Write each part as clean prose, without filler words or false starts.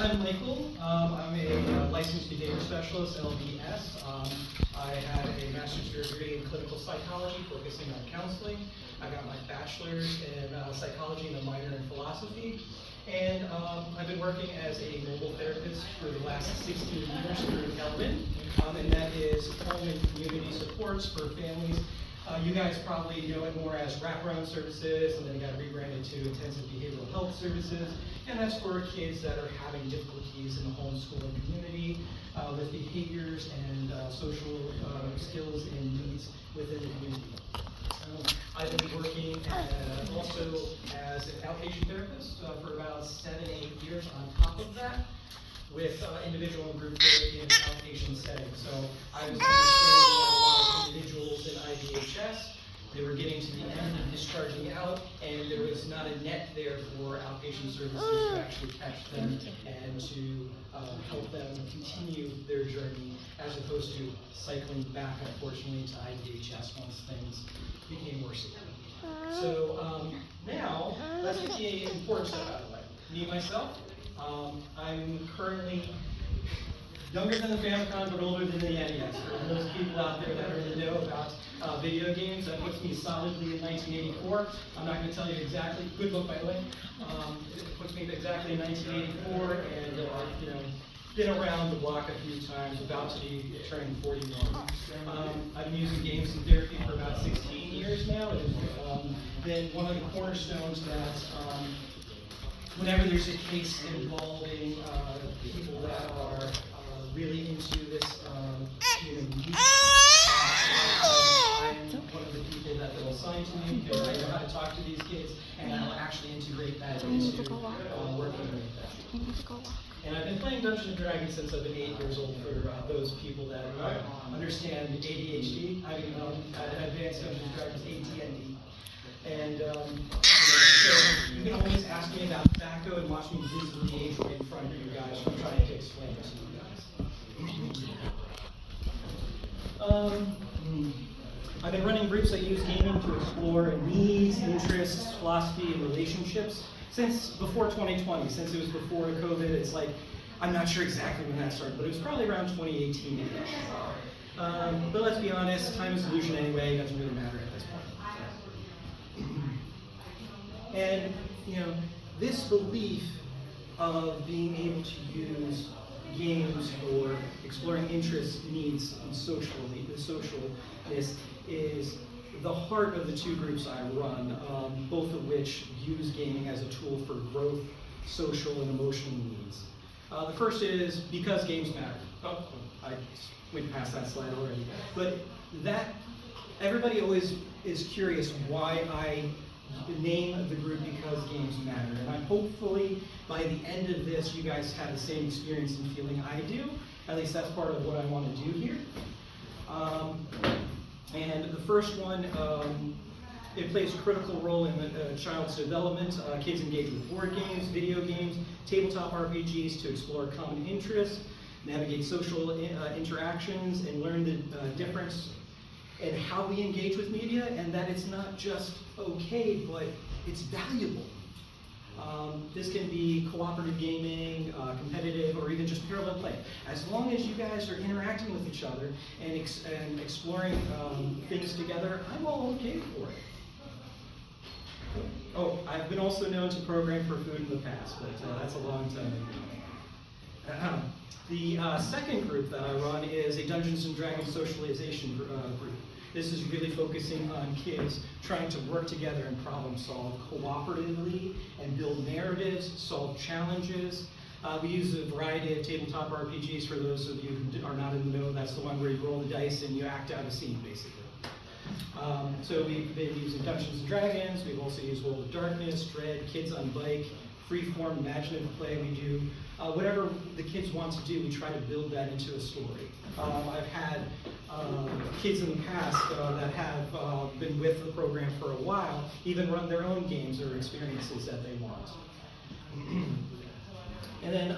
I'm Michael. I'm a licensed behavior specialist, LBS. I had a master's degree in clinical psychology, focusing on counseling. I got my bachelor's in psychology and a minor in philosophy. And I've been working as a mobile therapist for the last 16 years through Element, and that is home and community supports for families. You guys probably know it more as wraparound services, and then it got rebranded to intensive behavioral health services, and that's for kids that are having difficulties in the homeschooling community with behaviors and social skills and needs within the community. I've been working also as an outpatient therapist for about 7-8 years on top of that, with individual and group therapy in an outpatient setting. So I was understanding that a lot of individuals in IVHS, they were getting to the end and discharging out, and there was not a net there for outpatient services to actually catch them and to help them continue their journey, as opposed to cycling back, unfortunately, to IVHS once things became more severe. So now, let's get the important stuff out of the way. Me, myself, I'm currently younger than the Famicom, but older than the NES. For those people out there that really know about video games, that puts me solidly in 1984. I'm not going to tell you exactly. Good book, by the way. It puts me exactly in 1984, and you know, been around the block a few times, about to be turning 41. I've been using games in therapy for about 16 years now. It has been one of the cornerstones that whenever there's a case involving people that are really into this youth, I'm one of the people that they'll assign to me because I know how to talk to these kids, and I'll actually integrate that into working with them. And I've been playing Dungeons and Dragons since I've been 8 years old. For those people that understand ADHD, I mean Advanced Dungeons and Dragons, AD&D. And so you can always ask me about tobacco and watch me visibly age right in front of you guys from trying to explain it to you guys. I've been running groups that use gaming to explore needs, interests, philosophy, and relationships since before 2020, since it was before COVID. It's like, I'm not sure exactly when that started, but it was probably around 2018-ish. But let's be honest, time is illusion anyway, it doesn't really matter at this point. And, you know, this belief of being able to use games for exploring interests, needs, and socialness is the heart of the two groups I run, both of which use gaming as a tool for growth, social, and emotional needs. The first is because games matter. Oh, I went past that slide already. But that, everybody always is curious why I name the group Because Games Matter. And I'm hopefully, by the end of this, you guys have the same experience and feeling I do. At least that's part of what I want to do here. And the first one, it plays a critical role in a child's development. Kids engage with board games, video games, tabletop RPGs to explore common interests, navigate social interactions, and learn the difference in how we engage with media, and that it's not just okay, but it's valuable. This can be cooperative gaming, competitive, or even just parallel play. As long as you guys are interacting with each other and exploring things together, I'm all okay for it. Oh, I've been also known to program for food in the past, but that's a long time ago. The second group that I run is a Dungeons and Dragons socialization group. This is really focusing on kids trying to work together and problem solve cooperatively and build narratives, solve challenges. We use a variety of tabletop RPGs. For those of you who are not in the know, that's the one where you roll the dice and you act out a scene, basically. So we've been using Dungeons and Dragons. We've also used World of Darkness, Dread, Kids on Bike, freeform, imaginative play. We do whatever the kids want to do. We try to build that into a story. I've had kids in the past that have been with the program for a while even run their own games or experiences that they want. And then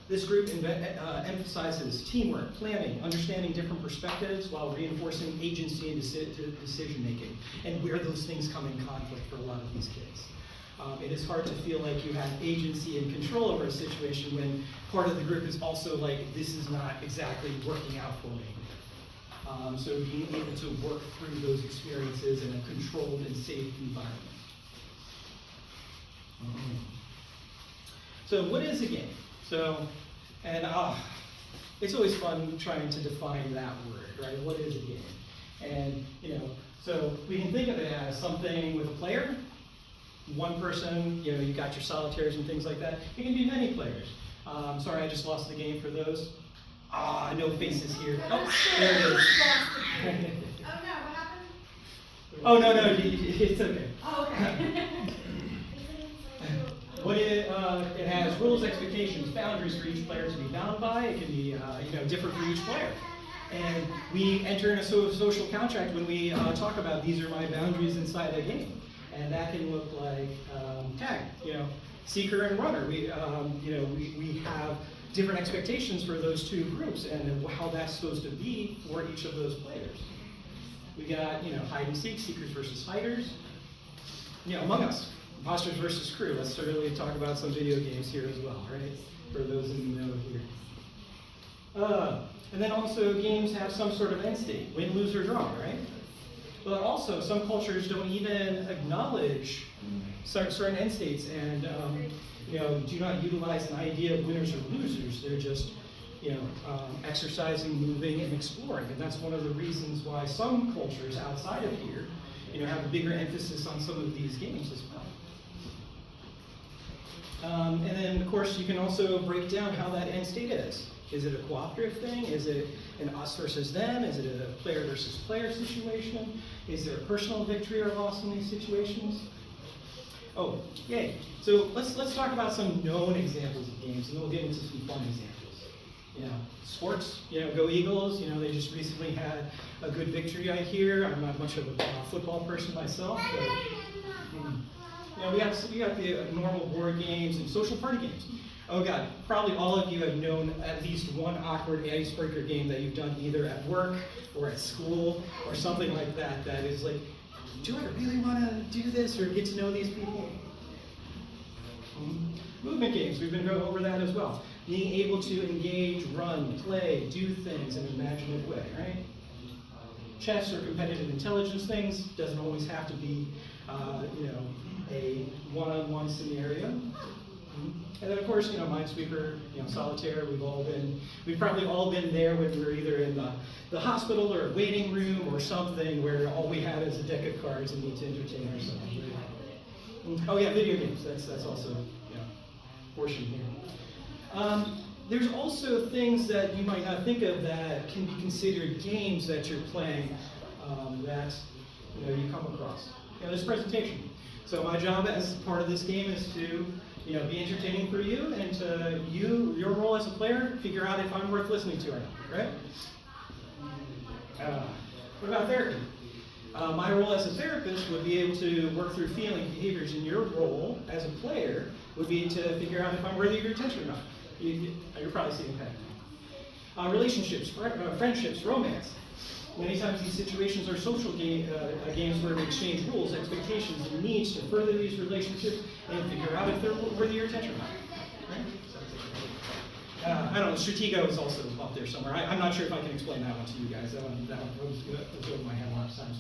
this group emphasizes teamwork, planning, understanding different perspectives while reinforcing agency and decision making, and where those things come in conflict for a lot of these kids. It is hard to feel like you have agency and control over a situation when part of the group is also like, this is not exactly working out for me. So being able to work through those experiences in a controlled and safe environment. So what is a game? It's always fun trying to define that word, right? What is a game? And, so we can think of it as something with a player, one person, you've got your solitaires and things like that. It can be many players. Sorry, I just lost the game for those. No faces here. Oh, there it is. Oh no, what happened? Oh, no, it's okay. Oh, okay. It has rules, expectations, boundaries for each player to be bound by. It can be different for each player. And we enter in a social contract when we talk about these are my boundaries inside a game. And that can look like tag, seeker and runner. We have different expectations for those two groups and how that's supposed to be for each of those players. We got hide and seek, seekers versus hiders. Among Us, imposters versus crew. Let's certainly talk about some video games here as well, right? For those in the know here. And then also games have some sort of end state, win, lose, or draw, right? But also some cultures don't even acknowledge certain end states and do not utilize an idea of winners or losers. They're just exercising, moving, and exploring. And that's one of the reasons why some cultures outside of here have a bigger emphasis on some of these games as well. And then, of course, you can also break down how that end state is. Is it a cooperative thing? Is it an us versus them? Is it a player versus player situation? Is there a personal victory or loss in these situations? Oh, yay. So let's talk about some known examples of games, and then we'll get into some fun examples. Sports, go Eagles. They just recently had a good victory, I hear. I'm not much of a football person myself, but we got the normal board games and social party games. Oh God, probably all of you have known at least one awkward icebreaker game that you've done either at work or at school or something like that that is like, do I really want to do this or get to know these people? Movement games, we've been going over that as well. Being able to engage, run, play, do things in an imaginative way, right? Chess or competitive intelligence things doesn't always have to be, a one-on-one scenario. And then of course, Minesweeper, Solitaire, we've probably all been there when we're either in the hospital or a waiting room or something where all we have is a deck of cards and need to entertain ourselves. Oh yeah, video games, that's also, portion here. There's also things that you might not think of that can be considered games that you're playing that you come across. There's presentation. So my job as part of this game is to be entertaining for you, and to your role as a player, figure out if I'm worth listening to or not, right? What about therapy? My role as a therapist would be able to work through feeling behaviors, and your role as a player would be to figure out if I'm worthy of your attention or not. You're probably seeing that. Relationships, friendships, romance. Many times these situations are social games where we exchange rules, expectations, and needs to further these relationships and figure out if they're worthy of your attention or not. Right? I don't know, Stratego is also up there somewhere. I'm not sure if I can explain that one to you guys. That one goes over my head a lot of times.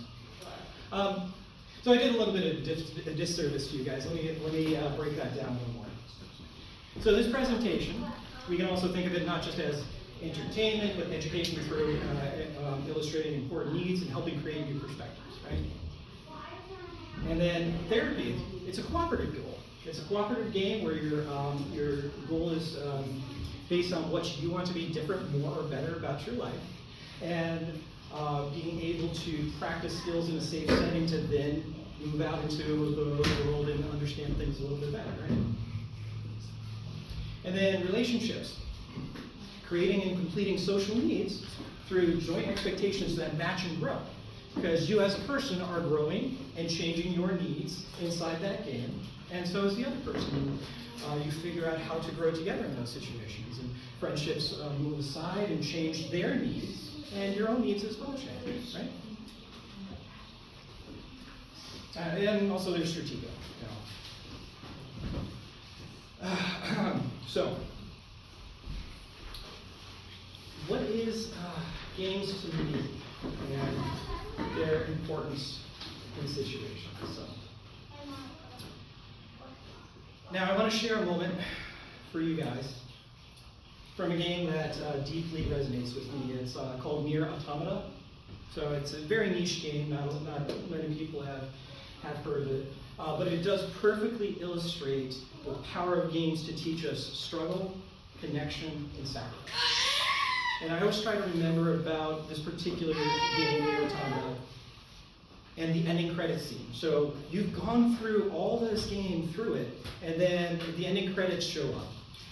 So I did a little bit of a disservice to you guys. Let me break that down a little more. So this presentation, we can also think of it not just as entertainment, but education through illustrating important needs and helping create new perspectives, right? And then therapy, it's a cooperative goal. It's a cooperative game where your goal is based on what you want to be different, more, or better about your life, and being able to practice skills in a safe setting to then move out into the world and understand things a little bit better, right? And then relationships. Creating and completing social needs through joint expectations that match and grow. Because you as a person are growing and changing your needs inside that game, and so is the other person. You figure out how to grow together in those situations. And friendships move aside and change their needs, and your own needs as well change, right? And also there's Stratego. So, what is games to me and their importance in situations? So, now I want to share a moment for you guys from a game that deeply resonates with me. It's called Nier Automata. So it's a very niche game. Not many people have heard of it, but it does perfectly illustrate the power of games to teach us struggle, connection, and sacrifice. And I always try to remember about this particular game, Nier Automata, and the ending credits scene. So you've gone through all this game through it, and then the ending credits show up.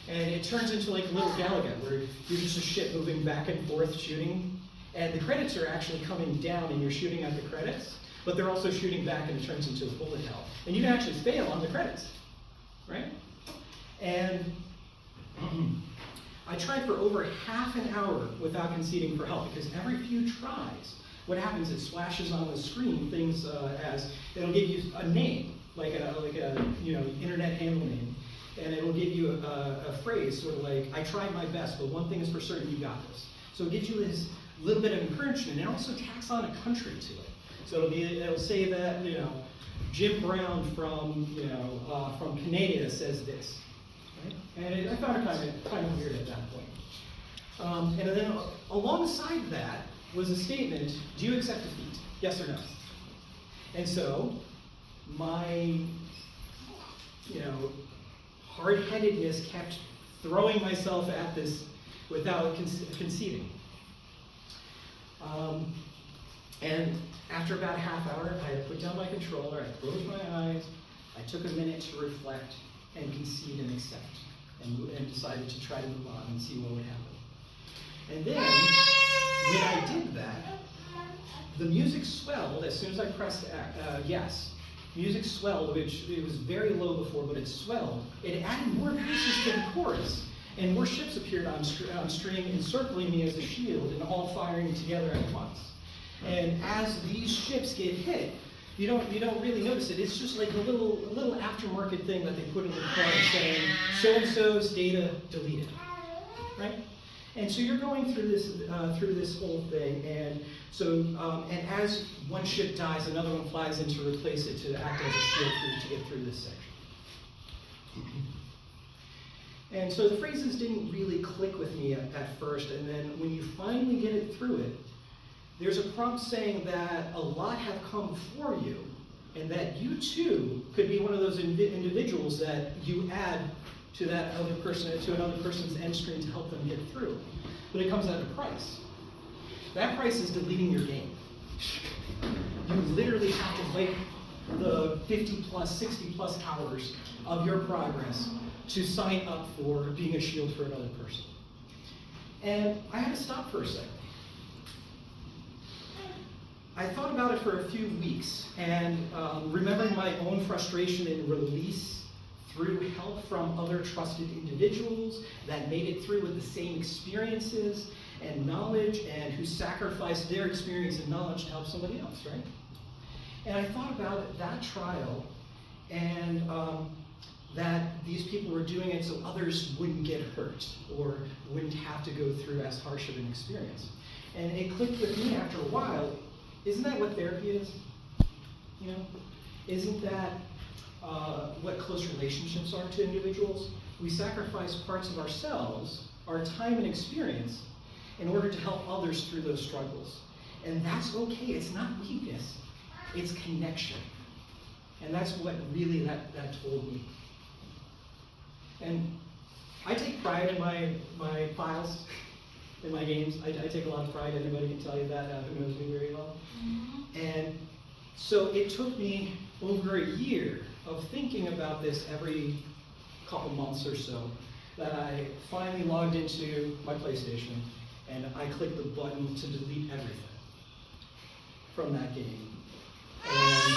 And it turns into like a little Galaga, where you're just a ship moving back and forth shooting, and the credits are actually coming down and you're shooting at the credits, but they're also shooting back and it turns into a bullet hell. And you can actually fail on the credits, right? And I tried for over half an hour without conceding for help, because every few tries, what happens is it flashes on the screen things as, it'll give you a name, like a internet handle name, and it'll give you a phrase, sort of like, I tried my best, but one thing is for certain, you got this. So it gives you this little bit of encouragement, and also tacks on a country to it. So it'll say that, Jim Brown from Canada says this, right? And I found it kind of weird at that point. And then alongside that was a statement, do you accept defeat? Yes or no? And so my, hard-headedness kept throwing myself at this without conceding. And after about a half hour, I had put down my controller, I closed my eyes, I took a minute to reflect and concede and accept, and decided to try to move on and see what would happen. And then, when I did that, the music swelled as soon as I pressed yes. Music swelled, which it was very low before, but it swelled. It added more pieces to the chorus, and more ships appeared on string, encircling me as a shield, and all firing together at once. And as these ships get hit, you don't really notice it. It's just like a little aftermarket thing that they put in the card saying, so-and-so's data deleted, right? And so you're going through this whole thing, and so and as one ship dies, another one flies in to replace it, to act as a shield for you to get through this section. And so the phrases didn't really click with me at first, and then when you finally get it through it, there's a prompt saying that a lot have come before you, and that you too could be one of those individuals that you add to that other person, to another person's end screen to help them get through. But it comes at a price. That price is deleting your game. You literally have to wait the 50 plus, 60 plus hours of your progress to sign up for being a shield for another person. And I had to stop for a second. I thought about it for a few weeks, and remembering my own frustration and release through help from other trusted individuals that made it through with the same experiences and knowledge, and who sacrificed their experience and knowledge to help somebody else, right? And I thought about that trial, and that these people were doing it so others wouldn't get hurt or wouldn't have to go through as harsh of an experience. And it clicked with me after a while. Isn't that what therapy is? Isn't that what close relationships are to individuals? We sacrifice parts of ourselves, our time and experience, in order to help others through those struggles. And that's okay. It's not weakness. It's connection. And that's what really that told me. And I take pride in my files, in my games. I take a lot of pride. Anybody can tell you that, who knows me very well. And so it took me over a year of thinking about this every couple months or so, that I finally logged into my PlayStation and I clicked the button to delete everything from that game. And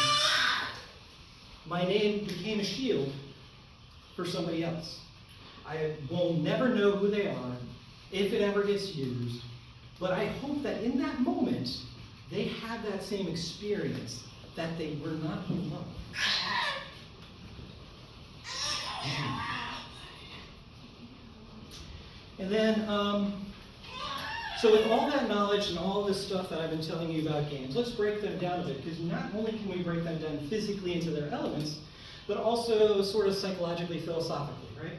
my name became a shield for somebody else. I will never know who they are, if it ever gets used, but I hope that in that moment, they had that same experience, that they were not alone. And then, so with all that knowledge and all this stuff that I've been telling you about games, let's break them down a bit, because not only can we break them down physically into their elements, but also sort of psychologically, philosophically, right?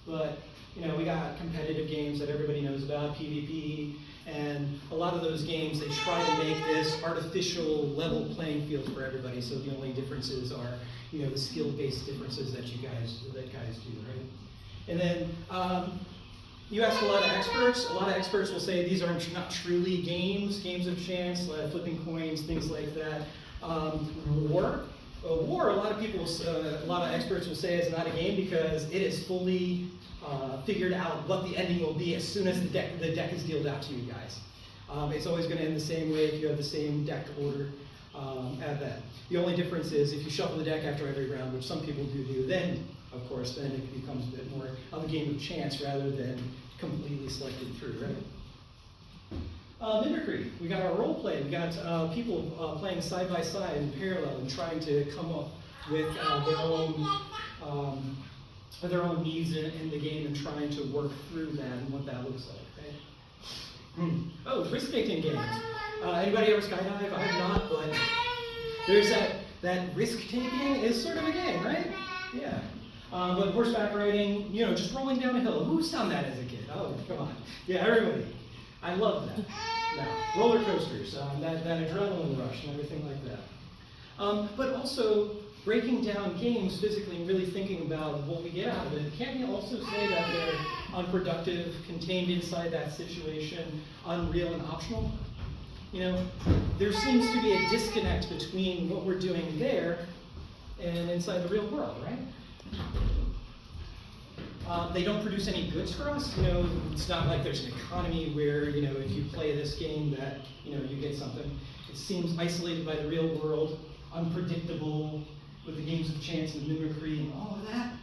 But, you know, we got competitive games that everybody knows about, PvP, and a lot of those games, they try to make this artificial level playing field for everybody, so the only differences are, you know, the skill-based differences that guys do, right? And then, you ask a lot of experts. A lot of experts will say these are not truly games of chance, flipping coins, things like that. War, a lot of people, a lot of experts will say it's not a game because it is fully figured out what the ending will be as soon as the deck is dealt out to you guys. It's always going to end the same way if you have the same deck order at that. The only difference is if you shuffle the deck after every round, which some people do, then of course, then it becomes a bit more of a game of chance rather than completely selected through, right? Mimicry. We got our role play. We got people playing side by side in parallel and trying to come up with their own needs in the game and trying to work through that and what that looks like, right? Oh, risk-taking games. Anybody ever skydive? I have not, but there's that risk-taking is sort of a game, right? Yeah. But horseback riding, you know, just rolling down a hill. Who's done that as a kid? Oh, come on. Yeah, everybody. I love that. Now, roller coasters, that adrenaline rush and everything like that. But also, breaking down games physically and really thinking about what we get out of it, can we also say that they're unproductive, contained inside that situation, unreal and optional? You know, there seems to be a disconnect between what we're doing there and inside the real world, right? They don't produce any goods for us. You know, it's not like there's an economy where, you know, if you play this game that, you know, you get something. It seems isolated by the real world, unpredictable, with the games of chance and mimicry and all of that.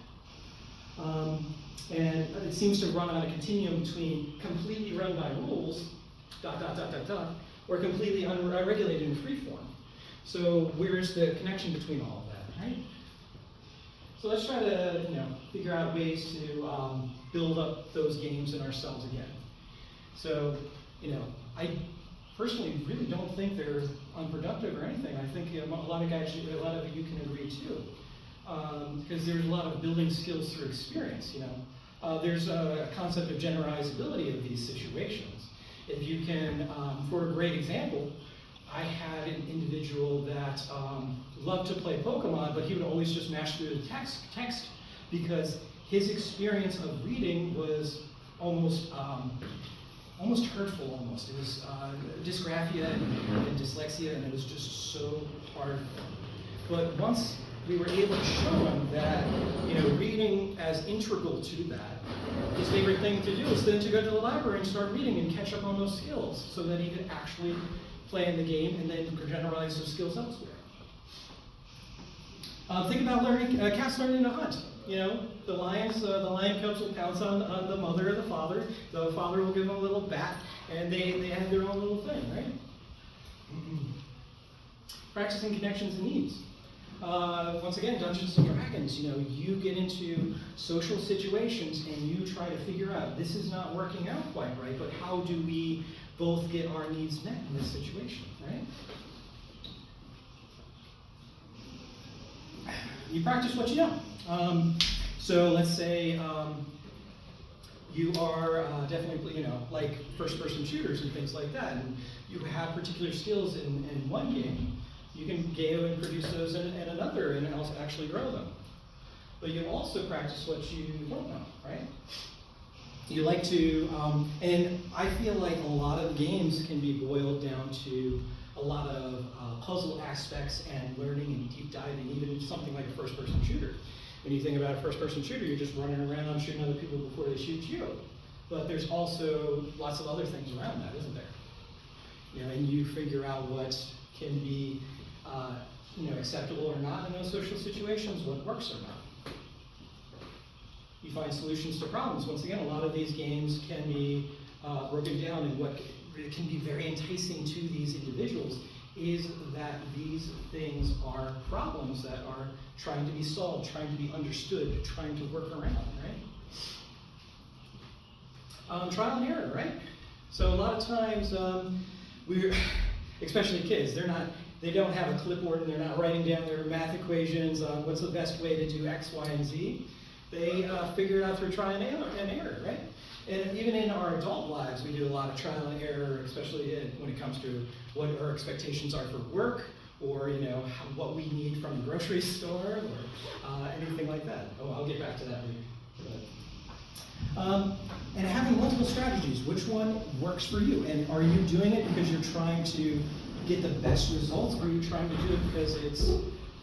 And it seems to run on a continuum between completely run by rules, or completely unregulated in free form. So where's the connection between all of that, right? So let's try to, you know, figure out ways to build up those games in ourselves again. So, you know, I personally really don't think they're unproductive or anything. I think a lot of you can agree too, because there's a lot of building skills through experience. You know, there's a concept of generalizability of these situations. If you can, for a great example, I had an individual that loved to play Pokemon, but he would always just mash through the text because his experience of reading was almost hurtful. Almost, it was dysgraphia and dyslexia, and it was just so hard. But once we were able to show him that, you know, reading as integral to that, his favorite thing to do is then to go to the library and start reading and catch up on those skills, so that he could actually play in the game and then generalize those skills elsewhere. Think about cats learning to hunt. You know, the lion cubs will pounce on the mother or the father. The father will give them a little bat, and they have their own little thing, right? Practicing connections and needs. Once again, Dungeons and Dragons, you know, you get into social situations and you try to figure out, this is not working out quite right, but how do we both get our needs met in this situation, right? You practice what you know. So let's say you are definitely, you know, like first-person shooters and things like that, and you have particular skills in one game. You can go and produce those in another and also actually grow them. But you also practice what you don't know, right? You like to, and I feel like a lot of games can be boiled down to a lot of puzzle aspects and learning and deep diving, even something like a first-person shooter. When you think about a first-person shooter, you're just running around shooting other people before they shoot you. But there's also lots of other things around that, isn't there? You know, and you figure out what can be you know, acceptable or not in those social situations, what works or not. You find solutions to problems. Once again, a lot of these games can be broken down, and what can be very enticing to these individuals is that these things are problems that are trying to be solved, trying to be understood, trying to work around, right? Trial and error, right? So a lot of times, especially kids, they don't have a clipboard and they're not writing down their math equations on what's the best way to do X, Y, and Z. They figure it out through trial and error, right? And even in our adult lives, we do a lot of trial and error, especially when it comes to what our expectations are for work, or what we need from the grocery store, or anything like that. Oh, I'll get back to that later. And having multiple strategies, which one works for you? And are you doing it because you're trying to get the best results, or are you trying to do it because it's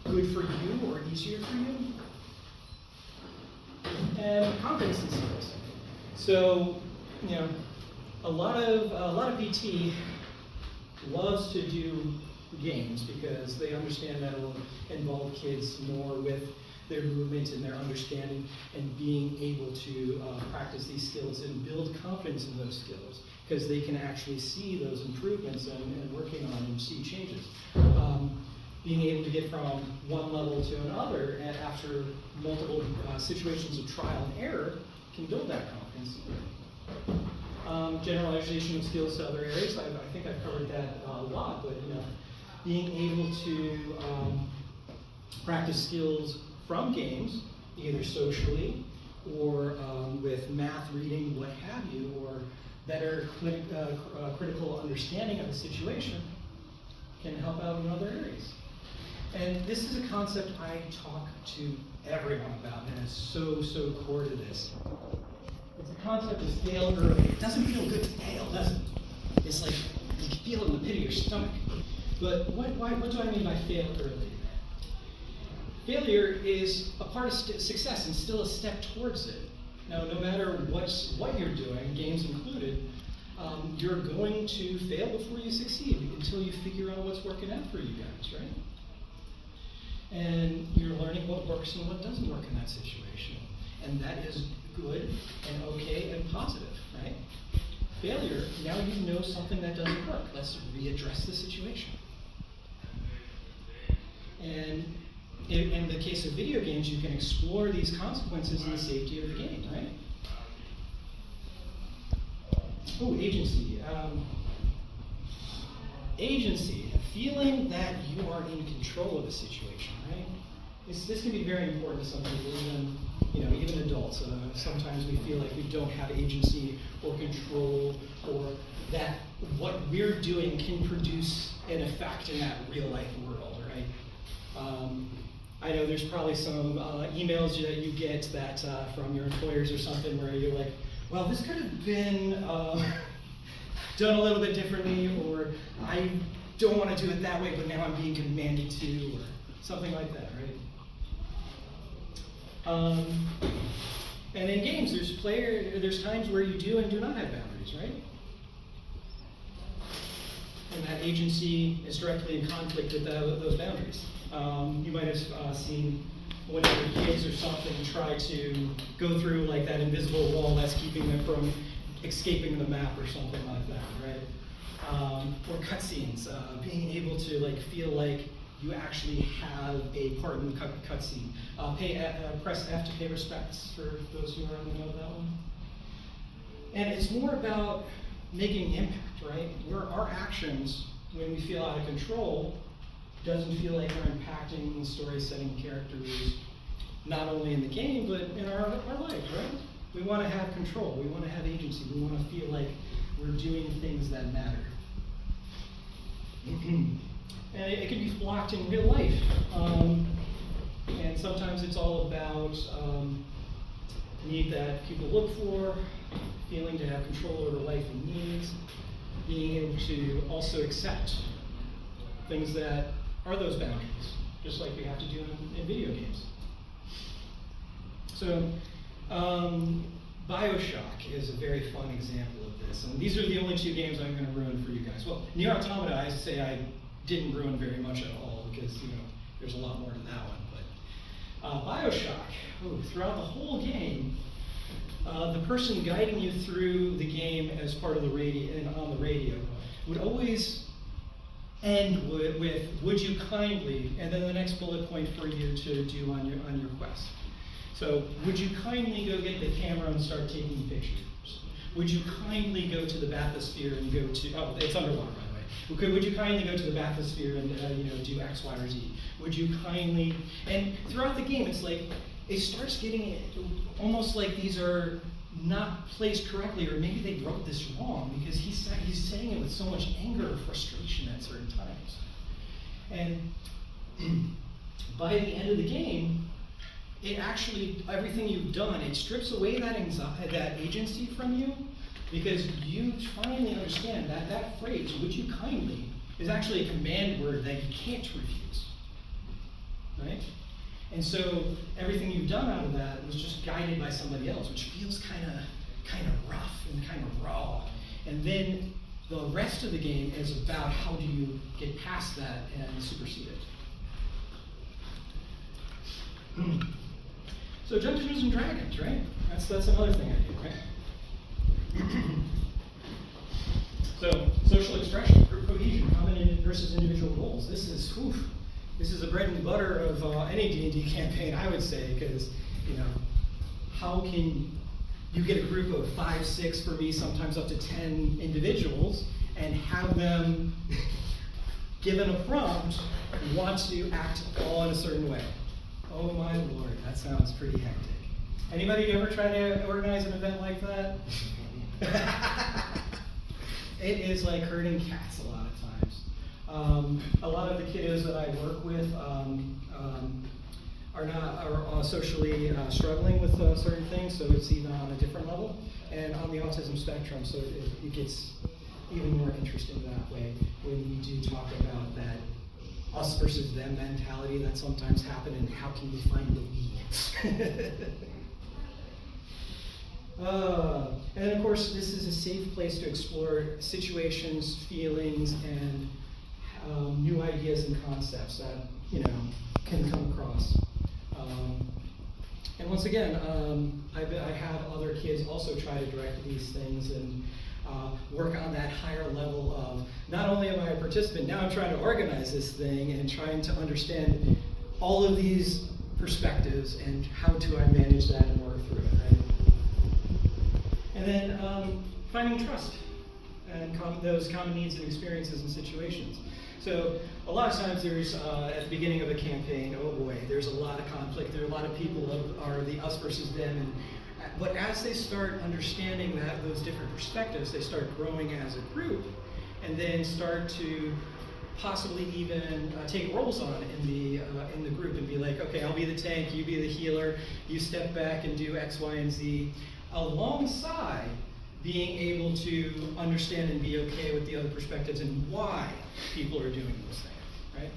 good for you or easier for you? And confidence in skills. So, a lot of PT loves to do games because they understand that it'll involve kids more with their movement and their understanding and being able to practice these skills and build confidence in those skills, because they can actually see those improvements and working on them, see changes. Being able to get from one level to another, and after multiple situations of trial and error, can build that confidence. Generalization of skills to other areas, I think I've covered that a lot, but being able to practice skills from games, either socially or with math, reading, what have you, or better critical understanding of the situation, can help out in other areas. And this is a concept I talk to everyone about, and it's so core to this. It's a concept of fail early. It doesn't feel good to fail, does it? It's like you can feel it in the pit of your stomach. But what do I mean by fail early? Failure is a part of success and still a step towards it. Now, no matter what you're doing, games included, you're going to fail before you succeed until you figure out what's working out for you guys, right? And you're learning what works and what doesn't work in that situation. And that is good and okay and positive, right? Failure, now you know something that doesn't work. Let's readdress the situation. And in the case of video games, you can explore these consequences in the safety of the game, right? Oh, agency. Agency, a feeling that you are in control of a situation, right? This can be very important to some people, even adults. Sometimes we feel like we don't have agency or control, or that what we're doing can produce an effect in that real life world, right? I know there's probably some emails that you get that from your employers or something where you're like, well, this could have been done a little bit differently, or I don't want to do it that way, but now I'm being commanded to, or something like that, right? And in games, there's times where you do and do not have boundaries, right? And that agency is directly in conflict with those boundaries. You might have seen when your kids or something try to go through like that invisible wall that's keeping them from escaping the map or something like that, right? Or cutscenes, being able to feel like you actually have a part in the cutscene. Press F to pay respects for those who are on the know of that one. And it's more about making impact, right? Where our actions, when we feel out of control, doesn't feel like we're impacting the story-setting characters, not only in the game, but in our life, right? We want to have control. We want to have agency. We want to feel like we're doing things that matter. And it can be blocked in real life. And sometimes it's all about need that people look for, feeling to have control over life and needs, being able to also accept things that are those boundaries, just like we have to do in video games. So, BioShock is a very fun example of this. And these are the only two games I'm going to ruin for you guys. Well, Nier Automata, I say I didn't ruin very much at all, because there's a lot more to that one. But BioShock, throughout the whole game, the person guiding you through the game as part of the radio and on the radio would always end with "Would you kindly," and then the next bullet point for you to do on your quest. So, would you kindly go get the camera and start taking pictures? would you kindly go to the bathysphere and go to, oh, it's underwater, by the way. Okay, would you kindly go to the bathysphere and, do X, Y, or Z? Would you kindly, and throughout the game, it's like, it starts getting almost like these are not placed correctly, or maybe they wrote this wrong, because he's saying it with so much anger or frustration at certain times. And by the end of the game, it actually, everything you've done, it strips away that anxiety, that agency from you, because you finally understand that that phrase, would you kindly, is actually a command word that you can't refuse, right? And so everything you've done out of that was just guided by somebody else, which feels kind of rough and kind of raw. And then the rest of the game is about how do you get past that and supersede it. So Dungeons and Dragons, right? That's another thing I do, right? So social expression, group cohesion, common versus individual goals. This is the bread and butter of any D&D campaign, I would say, because how can you get a group of 5, 6, for me, sometimes up to 10 individuals, and have them, given a prompt, want to act all in a certain way? Oh my Lord, that sounds pretty hectic. Anybody ever try to organize an event like that? It is like herding cats a lot of times. A lot of the kiddos that I work with are socially struggling with certain things, so it's even on a different level, and on the autism spectrum, so it gets even more interesting that way when you do talk about that us versus them mentality that sometimes happen, and how can we find the we? And then of course, this is a safe place to explore situations, feelings, and new ideas and concepts that can come across. And once again, I have other kids also try to direct these things and work on that higher level of, not only am I a participant, now I'm trying to organize this thing and trying to understand all of these perspectives and how do I manage that and work through it, right? And then finding trust and those common needs and experiences and situations. So a lot of times there's, at the beginning of a campaign, oh boy, there's a lot of conflict. There are a lot of people who are the us versus them. But as they start understanding those different perspectives, they start growing as a group, and then start to possibly even take roles on in the group and be like, okay, I'll be the tank, you be the healer, you step back and do X, Y, and Z, alongside being able to understand and be okay with the other perspectives and why people are doing those things, right?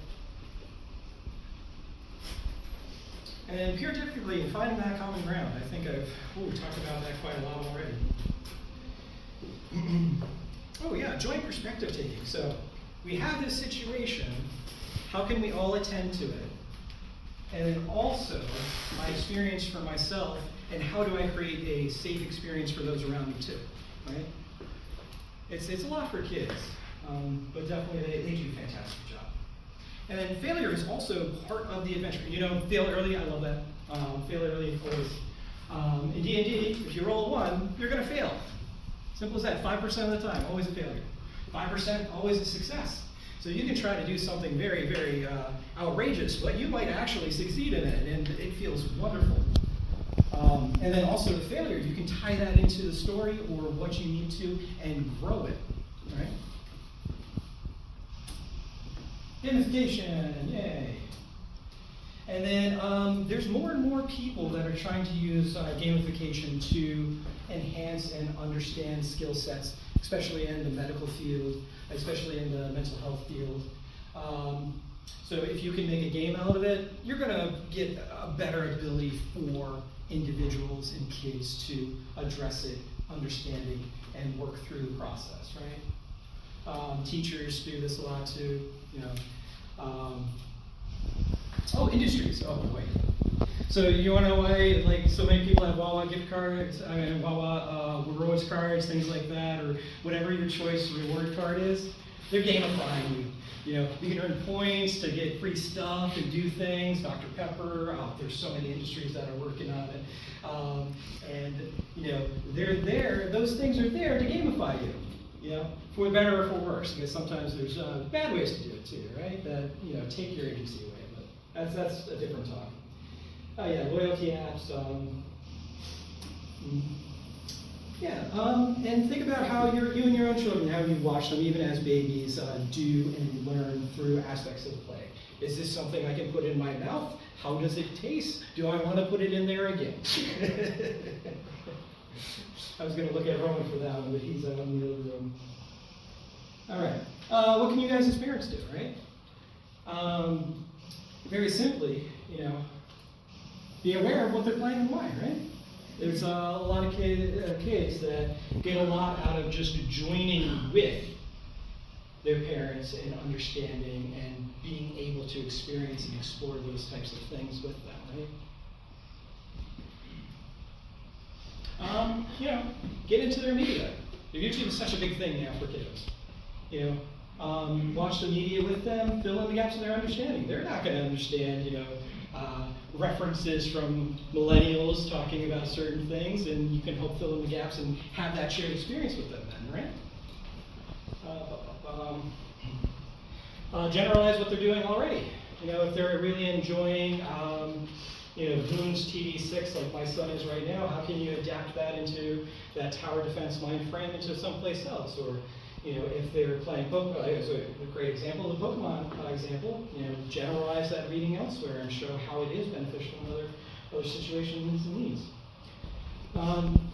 And then peer difficulty and finding that common ground. I think I've talked about that quite a lot already. Oh yeah, joint perspective taking. So we have this situation, how can we all attend to it? And then also my experience for myself, and how do I create a safe experience for those around me too, right? It's a lot for kids, but definitely they do a fantastic job. And then failure is also part of the adventure. Fail early, I love that. Fail early always. In D&D, if you roll a 1, you're gonna fail. Simple as that, 5% of the time, always a failure. 5%, always a success. So you can try to do something very, very outrageous, but you might actually succeed in it, and it feels wonderful. And then also the failure, you can tie that into the story or what you need to and grow it, right? Gamification, yay. And then there's more and more people that are trying to use gamification to enhance and understand skill sets, especially in the medical field, especially in the mental health field. So if you can make a game out of it, you're gonna get a better ability for individuals and kids to address it, understand it, and work through the process, right? Teachers do this a lot too, industries, wait. So you wanna know why so many people have Wawa gift cards, Wawa rewards cards, things like that, or whatever your choice reward card is? They're gamifying you. You know, you can earn points to get free stuff and do things. Dr. Pepper, there's so many industries that are working on it. And, you know, they're there, those things are there to gamify you, you know, for better or for worse, because sometimes there's bad ways to do it too, right? That, you know, take your agency away, but that's a different talk. Oh yeah, loyalty apps. And think about how you and your own children, how you watch them, even as babies, do and learn through aspects of play. Is this something I can put in my mouth? How does it taste? Do I want to put it in there again? I was going to look at Roman for that one, but he's out in the other room. All right. What can you guys as parents do, right? Very simply, you know, be aware of what they're playing and why, right? There's a lot of kids that get a lot out of just joining with their parents and understanding and being able to experience and explore those types of things with them, right? You know, get into their media. YouTube is such a big thing now for kiddos. You know, watch the media with them, fill in the gaps in their understanding. They're not going to understand, you know, references from millennials talking about certain things, and you can help fill in the gaps and have that shared experience with them then, right? Generalize what they're doing already. You know, if they're really enjoying, you know, Boon's TD6 like my son is right now, how can you adapt that into that tower defense mind frame into someplace else? Or, you know, if they're playing Pokemon, as a great example, the Pokemon example, you know, generalize that reading elsewhere and show how it is beneficial in other situations and needs.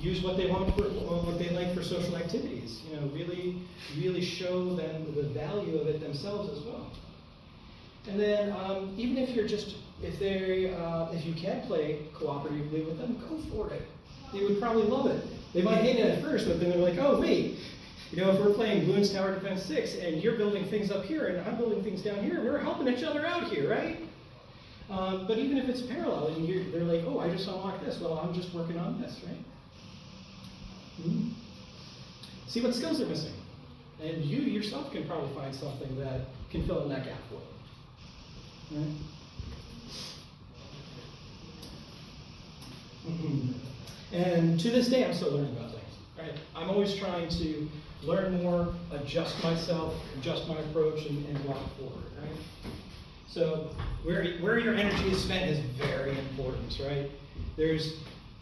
Use what they want for what they like for social activities. You know, really show them the value of it themselves as well. And then even if you're just if you can play cooperatively with them, go for it. They would probably love it. They might hate it at first, but then they're like, oh wait. You know, if we're playing Bloons Tower Defense 6 and you're building things up here and I'm building things down here, we're helping each other out here, right? But even if it's parallel and they're like, oh, I just unlocked this. Well, I'm just working on this, right? Mm-hmm. See what skills they're missing. And you yourself can probably find something that can fill in that gap for them. Right? Mm-hmm. And to this day, I'm still learning about things. Right? I'm always trying to learn more, adjust myself, adjust my approach, and walk forward, right? So where your energy is spent is very important, right? There's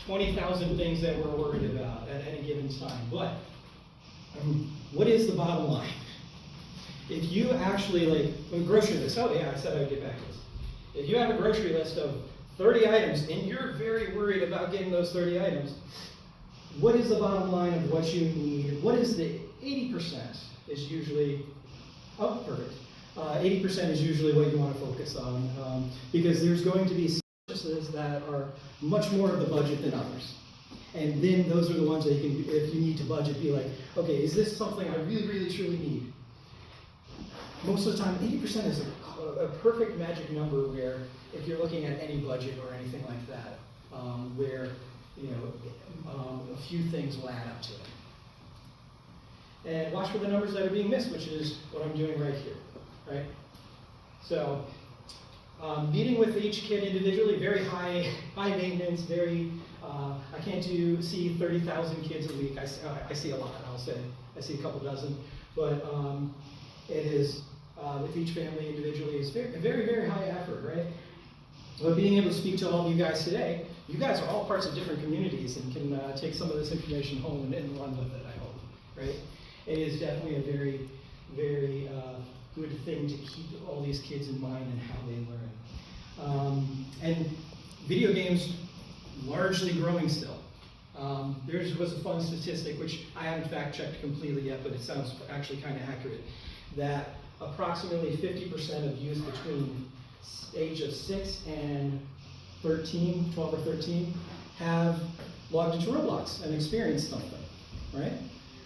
20,000 things that we're worried about at any given time, but what is the bottom line? If you actually, like, a grocery list, oh yeah, I said I would get back to this. If you have a grocery list of 30 items and you're very worried about getting those 30 items, what is the bottom line of what you need? What is the 80% is usually, oh, perfect. 80% is usually what you want to focus on because there's going to be purchases that are much more of the budget than others. And then those are the ones that you can, if you need to budget, be like, okay, is this something I really, really, truly need? Most of the time, 80% is a perfect magic number where if you're looking at any budget or anything like that, where you know, a few things will add up to it. And watch for the numbers that are being missed, which is what I'm doing right here, right? So, meeting with each kid individually, very high maintenance, very, I can't see 30,000 kids a week. I see a lot, I'll say. I see a couple dozen, but it is, with each family individually, is very, very, very high effort, right? But being able to speak to all of you guys today, you guys are all parts of different communities and can take some of this information home and run with it, I hope, right? It is definitely a very, very good thing to keep all these kids in mind and how they learn. And video games, largely growing still. There was a fun statistic, which I haven't fact-checked completely yet, but it sounds actually kind of accurate, that approximately 50% of youth between age of 6 and 13, 12 or 13, have logged into Roblox and experienced something, right?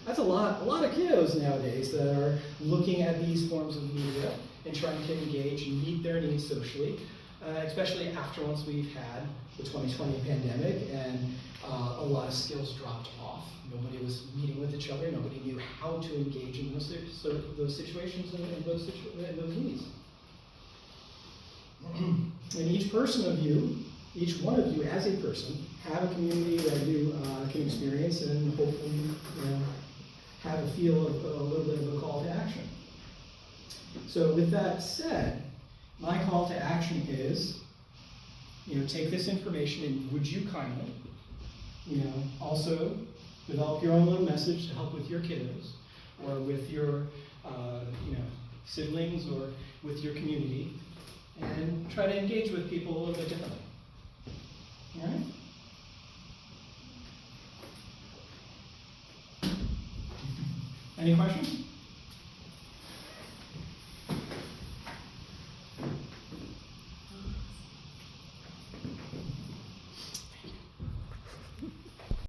That's a lot of kiddos nowadays that are looking at these forms of media and trying to engage and meet their needs socially. especially after once we've had the 2020 pandemic and a lot of skills dropped off. Nobody was meeting with each other. Nobody knew how to engage in those situations and those needs. And each person of you, each one of you as a person, have a community that you can experience and hopefully have a feel of a little bit of a call to action. So with that said, my call to action is, take this information and would you kindly, also develop your own little message to help with your kiddos or with your, siblings or with your community, and try to engage with people a little bit differently. All right? Any questions?